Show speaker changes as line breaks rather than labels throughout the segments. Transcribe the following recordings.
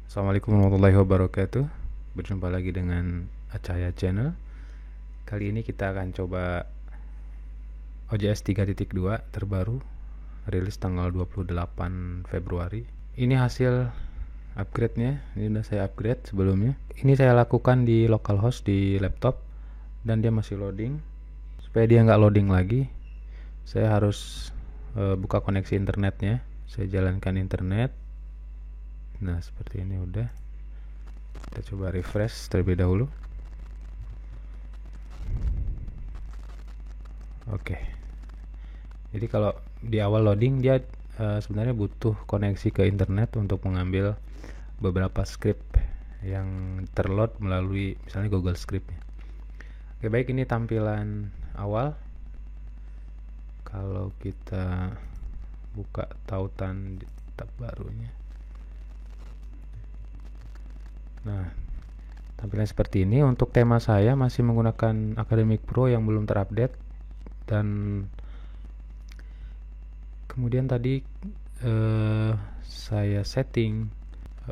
Assalamualaikum warahmatullahi wabarakatuh. Berjumpa lagi dengan Acaya Channel. Kali ini kita akan coba OJS 3.2 terbaru, rilis tanggal 28 Februari. Ini hasil upgrade-nya. Ini sudah saya upgrade sebelumnya. Ini saya lakukan di localhost di laptop dan dia masih loading. Supaya dia nggak loading lagi, saya harus buka koneksi internetnya. Saya jalankan internet. Nah, seperti ini udah. Kita coba refresh terlebih dahulu. Oke. Jadi kalau di awal loading dia sebenarnya butuh koneksi ke internet untuk mengambil beberapa script yang terload melalui misalnya Google Script. Oke, baik, ini tampilan awal. Kalau kita buka tautan tab barunya. Nah, tampilan seperti ini. Untuk tema saya masih menggunakan Academic Pro yang belum terupdate, dan kemudian tadi saya setting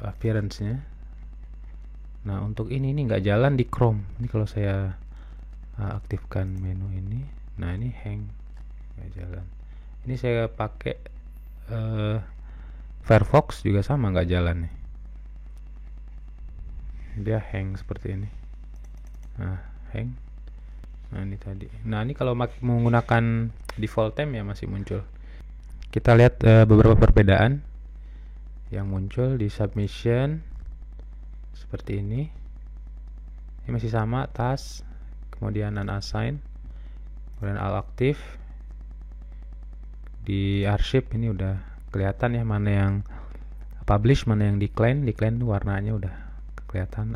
appearance-nya. Nah, untuk ini nggak jalan di Chrome. Ini kalau saya aktifkan menu ini, nah ini hang, nggak jalan. Ini saya pakai Firefox juga sama, nggak jalan nih. Dia hang seperti ini. Nah, hang. Nah, ini tadi. Nah, ini kalau menggunakan default theme ya masih muncul. Kita lihat beberapa perbedaan yang muncul di submission seperti ini. Ini masih sama, task, kemudian unassign, kemudian all active. Di archive ini udah kelihatan ya mana yang publish, mana yang decline. Decline itu warnanya udah kelihatan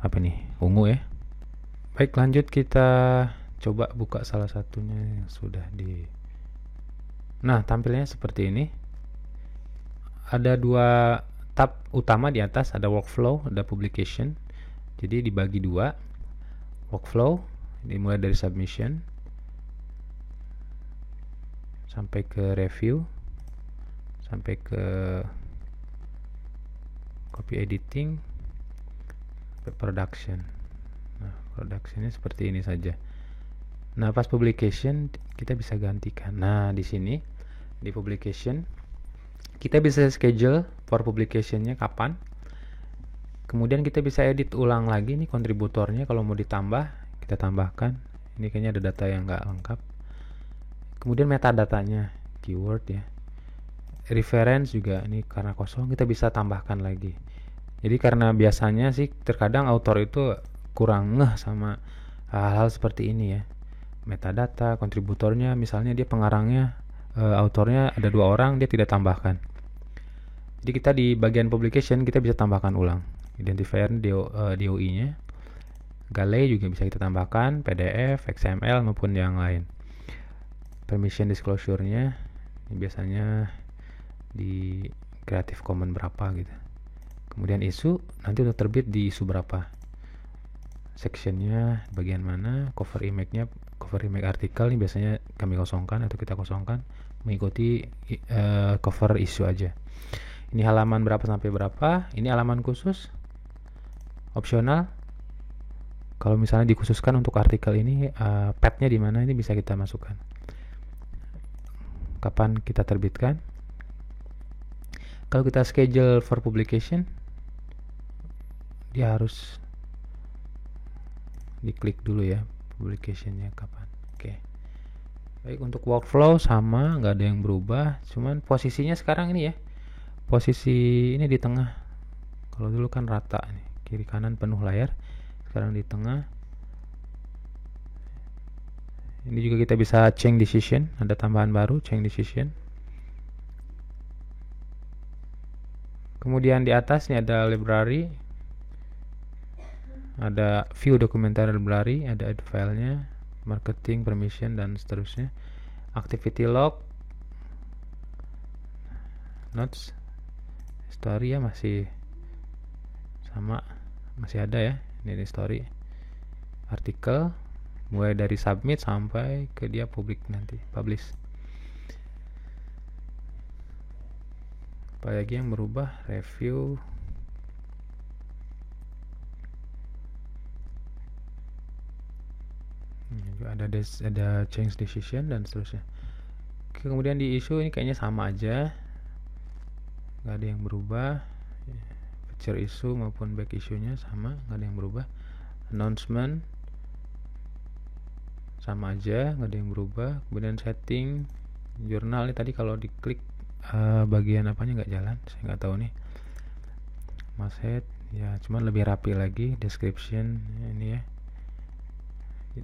apa nih, ungu ya. Baik, lanjut kita coba buka salah satunya yang sudah di. Nah, tampilnya seperti ini. Ada dua tab utama di atas, ada workflow, ada publication. Jadi dibagi dua. Workflow dimulai dari submission sampai ke review, sampai ke copy editing, sampai production. Nah, productionnya seperti ini saja. Nah, pas publication kita bisa gantikan. Nah, di sini di publication kita bisa schedule for publicationnya kapan. Kemudian kita bisa edit ulang lagi nih kontributornya. Kalau mau ditambah, kita tambahkan. Ini kayaknya ada data yang nggak lengkap. Kemudian metadatanya, keyword ya. Reference juga, ini karena kosong kita bisa tambahkan lagi. Jadi karena biasanya sih terkadang author itu kurang ngeh sama hal-hal seperti ini ya. Metadata, kontributornya, misalnya dia pengarangnya, autornya ada 2 orang, dia tidak tambahkan. Jadi kita di bagian publication kita bisa tambahkan ulang. Identifier DOI-nya. Gale juga bisa kita tambahkan, PDF, XML maupun yang lain. Permission disclosure-nya ini biasanya di Creative Commons berapa gitu. Kemudian isu, nanti udah terbit di isu berapa. Sectionnya bagian mana, cover image-nya, cover image artikel ini biasanya kami kosongkan atau kita kosongkan, mengikuti cover isu aja. Ini halaman berapa sampai berapa, ini halaman khusus, opsional. Kalau misalnya dikhususkan untuk artikel ini, path-nya di mana, ini bisa kita masukkan. Kapan kita terbitkan. Kalau kita schedule for publication, dia harus diklik dulu ya publicationnya kapan. Oke. Baik, untuk workflow sama, nggak ada yang berubah, cuman posisinya sekarang ini ya, posisi ini di tengah. Kalau dulu kan rata nih, kiri kanan penuh layar, sekarang di tengah. Ini juga kita bisa change decision, ada tambahan baru, change decision. Kemudian di atas ini ada library, ada view documentary library, ada add filenya, marketing, permission, dan seterusnya. Activity log, notes, story ya masih sama, masih ada ya. Ini story, artikel, mulai dari submit sampai ke dia publish nanti, publish. Apalagi yang berubah, review. Ini juga ada change decision dan seterusnya. Oke, kemudian di issue ini kayaknya sama aja, nggak ada yang berubah. Feature issue maupun back issue-nya sama, nggak ada yang berubah. Announcement sama aja, nggak ada yang berubah. Kemudian setting jurnal ini tadi kalau diklik bagian apanya nggak jalan, saya nggak tahu nih. Masthead ya, cuman lebih rapi lagi. Description ini ya,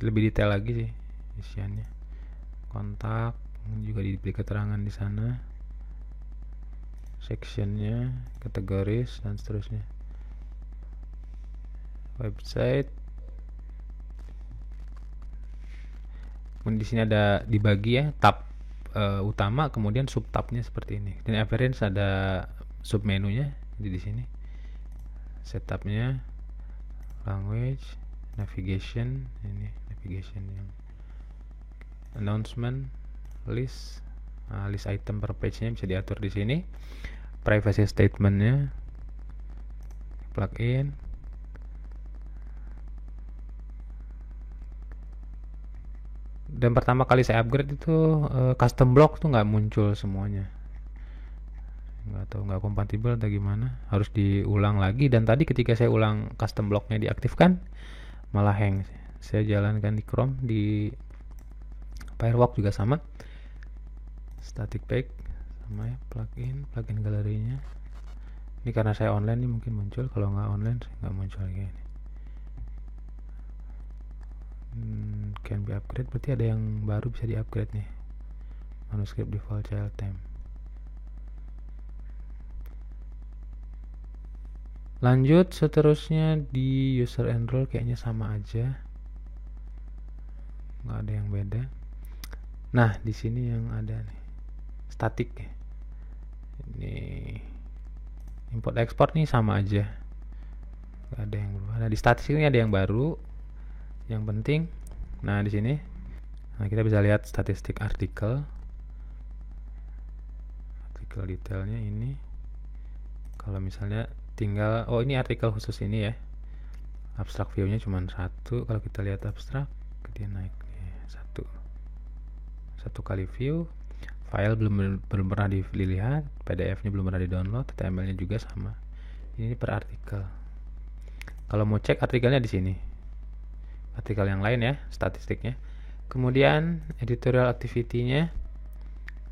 lebih detail lagi sih isiannya. Kontak juga diberi keterangan di sana, sectionnya, kategoris dan seterusnya. Website, di sini ada dibagi ya, tab utama, kemudian sub tabnya seperti ini. Dan appearance ada sub menunya di sini. Setupnya, language, navigation, ini navigation yang announcement, list, list item per page-nya bisa diatur di sini. Privacy statement-nya, plugin, dan pertama kali saya upgrade itu custom block tuh nggak muncul semuanya, nggak tahu nggak kompatibel atau gimana, harus diulang lagi. Dan tadi ketika saya ulang custom blocknya diaktifkan malah hang. Saya jalankan di Chrome, di Firewalk juga sama, static page sama ya, plugin galerinya. Ini karena saya online nih mungkin muncul, kalau nggak online nggak muncul lagi ini. Can be upgrade, berarti ada yang baru bisa di upgrade nih. Manuscript default child time. Lanjut, seterusnya di user enroll kayaknya sama aja, nggak ada yang beda. Nah, di sini yang ada nih static ya. Ini import export nih sama aja, nggak ada yang berubah. Nah, di statistik ini ada yang baru, yang penting. Nah, di sini kita bisa lihat statistik artikel detailnya ini. Kalau misalnya tinggal, ini artikel khusus ini ya, abstrak view-nya cuma 1. Kalau kita lihat abstrak, dia naik nih, satu kali view. File belum pernah dilihat, PDF-nya belum pernah di-download, HTML-nya juga sama. Ini per artikel. Kalau mau cek artikelnya di sini, artikel yang lain ya, statistiknya. Kemudian editorial activity-nya.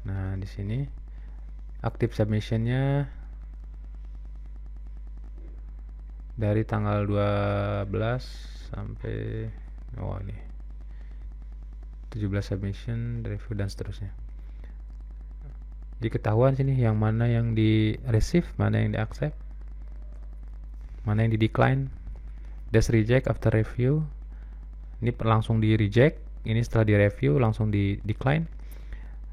Nah, di sini active submission-nya dari tanggal 12 sampai ini 17 submission, review dan seterusnya. Jadi ketahuan sini yang mana yang di receive, mana yang di accept, mana yang di decline. Dash reject after review, ini langsung di reject, ini setelah di review langsung di decline.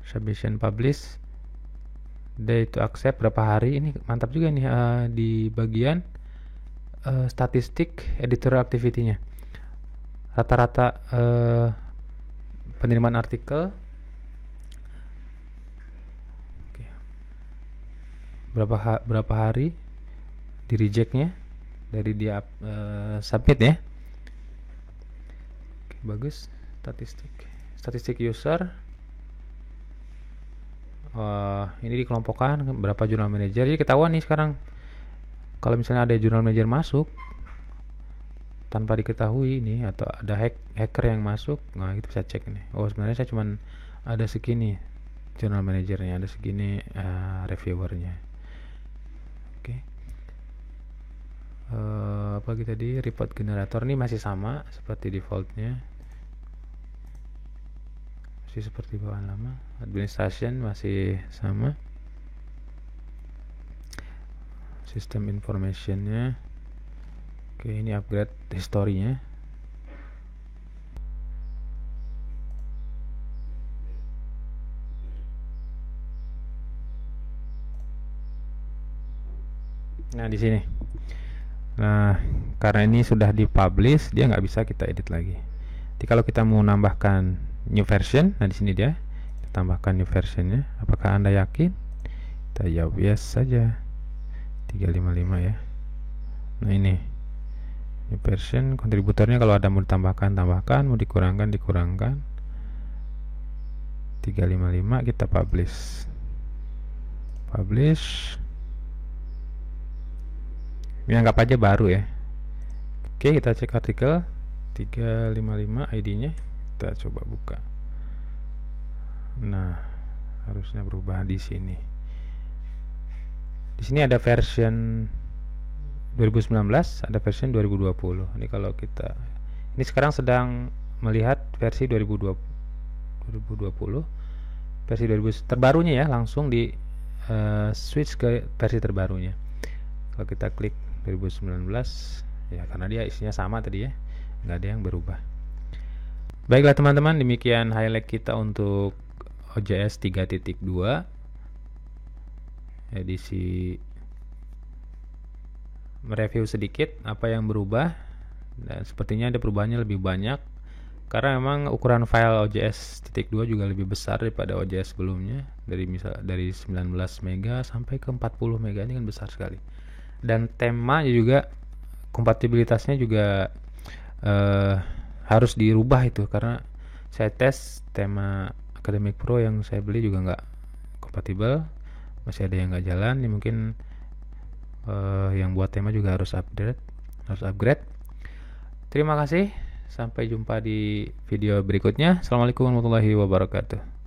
Submission publish, day to accept berapa hari. Ini mantap juga nih di bagian statistik editorial activity-nya. Rata-rata penerimaan artikel, berapa hari di rejectnya dari dia submit ya. Bagus. Statistik user, ini dikelompokkan berapa jurnal manager. Jadi ketahuan nih sekarang kalau misalnya ada jurnal manager masuk tanpa diketahui ini, atau ada hacker yang masuk, nah kita bisa cek nih, sebenarnya saya cuman ada segini jurnal manajernya, ada segini reviewernya. Apalagi tadi report generator ini masih sama seperti defaultnya, masih seperti bawaan lama. Administration masih sama, sistem informationnya. Ini upgrade historinya. Nah, di sini. Nah, karena ini sudah dipublish, dia nggak bisa kita edit lagi. Jadi kalau kita mau nambahkan new version, nah di sini dia, kita tambahkan new versionnya. Apakah Anda yakin? Kita jawab yes saja. 355 ya. Nah ini version kontributornya, kalau ada mau ditambahkan tambahkan, mau dikurangkan dikurangkan. 355 kita publish. Ini anggap aja baru ya. Oke, kita cek artikel 355 ID-nya, kita coba buka. Nah, harusnya berubah di sini. Di sini ada version 2019, ada version 2020. Ini kalau kita, ini sekarang sedang melihat versi 2020 versi 2000 terbarunya ya, langsung di switch ke versi terbarunya. Kalau kita klik 2019 ya, karena dia isinya sama tadi ya, nggak ada yang berubah. Baiklah teman-teman, demikian highlight kita untuk OJS 3.2 edisi, mereview sedikit apa yang berubah, dan sepertinya ada perubahannya lebih banyak karena memang ukuran file OJS 2 juga lebih besar daripada OJS sebelumnya, dari 19 MB sampai ke 40 MB. Ini kan besar sekali, dan temanya juga kompatibilitasnya juga harus dirubah itu, karena saya tes tema Academic Pro yang saya beli juga nggak kompatibel, masih ada yang nggak jalan. Ini mungkin yang buat tema juga harus upgrade. Terima kasih, sampai jumpa di video berikutnya. Assalamualaikum warahmatullahi wabarakatuh.